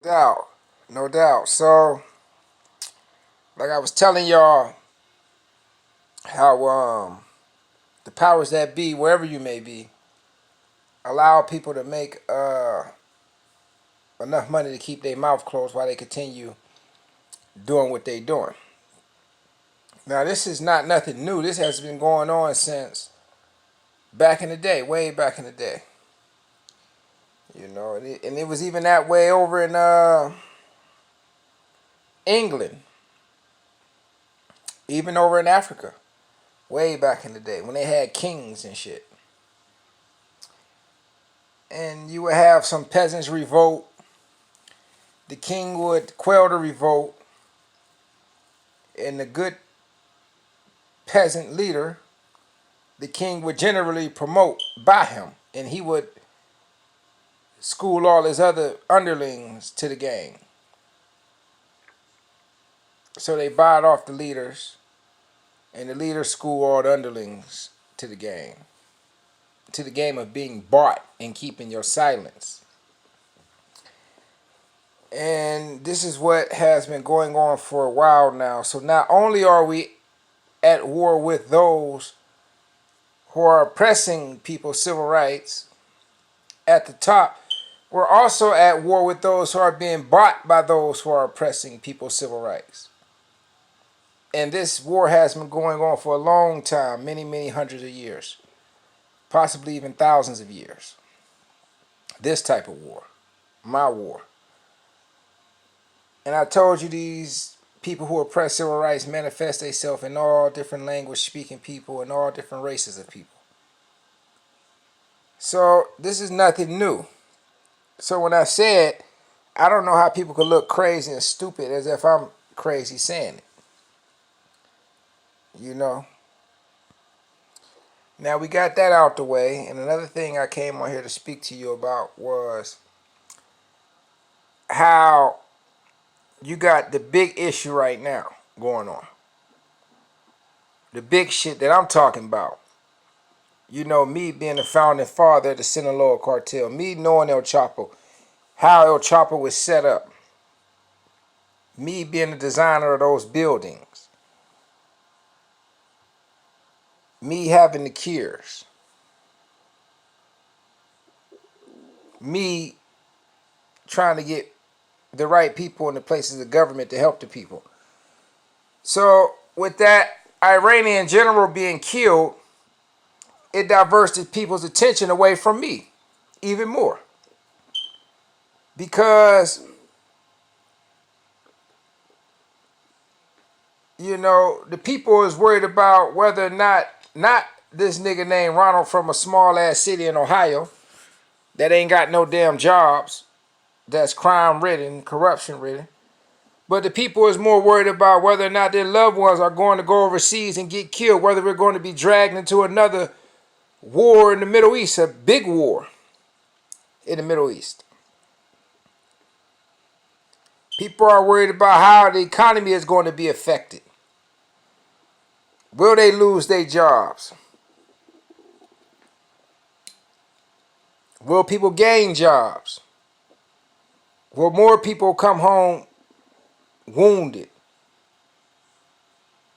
Doubt, no doubt. So, like I was telling y'all, how the powers that be, wherever you may be, allow people to make enough money to keep their mouth closed while they continue doing what they doing. Now, this is not nothing new. This has been going on since back in the day, way back in the day. And it was even that way over in England, even over in Africa, way back in the day when they had kings and shit. And you would have some peasants revolt. The king would quell the revolt, and the good peasant leader, the king would generally promote by him, and he would school all his other underlings to the game. So they bought off the leaders, and the leaders school all the underlings to the game of being bought and keeping your silence. And this is what has been going on for a while now. So not only are we at war with those who are oppressing people's civil rights at the top, we're also at war with those who are being bought by those who are oppressing people's civil rights. And this war has been going on for a long time, many, many hundreds of years, possibly even thousands of years. This type of war, my war. And I told you these people who oppress civil rights manifest themselves in all different language speaking people and all different races of people. So this is nothing new. So when I said, I don't know how people could look crazy and stupid as if I'm crazy saying it. You know? Now we got that out the way. And another thing I came on here to speak to you about was how you got the big issue right now going on. The big shit that I'm talking about. You know, me being the founding father of the Sinaloa cartel, me knowing El Chapo, how El Chapo was set up, me being the designer of those buildings, me having the cures, me trying to get the right people in the places of government to help the people. So with that Iranian general being killed, it diverted people's attention away from me even more. Because, you know, the people is worried about whether or not this nigga named Ronald from a small ass city in Ohio that ain't got no damn jobs, that's crime ridden, corruption ridden. But the people is more worried about whether or not their loved ones are going to go overseas and get killed, whether we're going to be dragged into another war in the Middle East, a big war in the Middle East. People are worried about how the economy is going to be affected. Will they lose their jobs? Will people gain jobs? Will more people come home wounded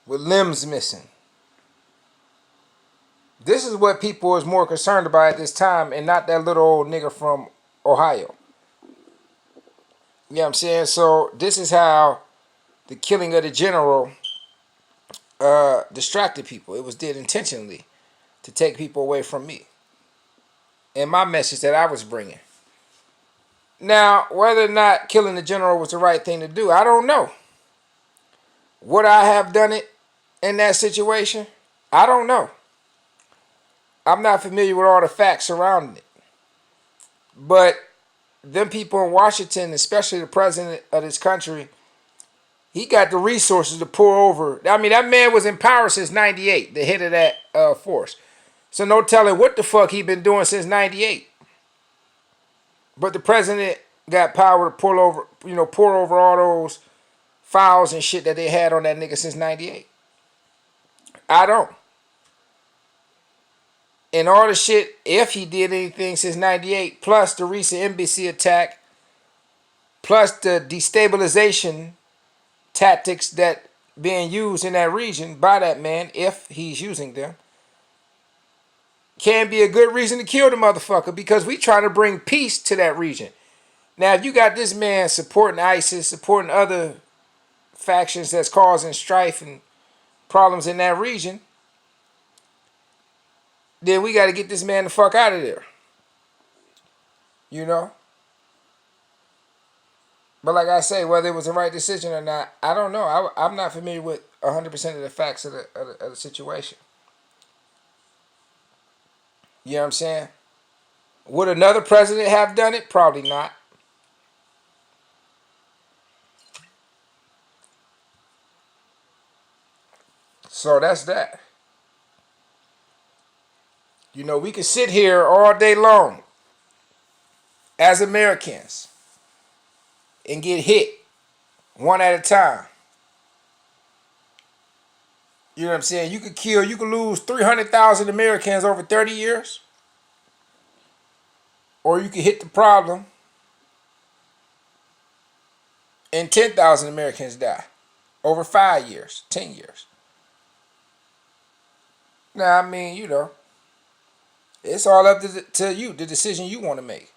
with limbs missing? This is what people is more concerned about at this time, and not that little old nigga from Ohio. You know what I'm saying? So this is how the killing of the general distracted people. It was did intentionally to take people away from me and my message that I was bringing. Now, whether or not killing the general was the right thing to do, I don't know. Would I have done it in that situation? I don't know. I'm not familiar with all the facts surrounding it. But them people in Washington, especially the president of this country, he got the resources to pour over. I mean, that man was in power since 98, the head of that force. So no telling what the fuck he been doing since 98. But the president got power to pour over all those files and shit that they had on that nigga since 98. I don't. And all the shit, if he did anything since 98, plus the recent embassy attack, plus the destabilization tactics that being used in that region by that man, if he's using them, can be a good reason to kill the motherfucker, because we trying to bring peace to that region. Now, if you got this man supporting ISIS, supporting other factions that's causing strife and problems in that region, then we got to get this man the fuck out of there. You know? But like I say, whether it was the right decision or not, I don't know. I'm not familiar with 100% of the facts of the situation. You know what I'm saying? Would another president have done it? Probably not. So that's that. You know, we can sit here all day long as Americans and get hit one at a time. You know what I'm saying? You could lose 300,000 Americans over 30 years, or you could hit the problem and 10,000 Americans die over 5 years, 10 years. Now, I mean, you know, it's all up to you, the decision you want to make.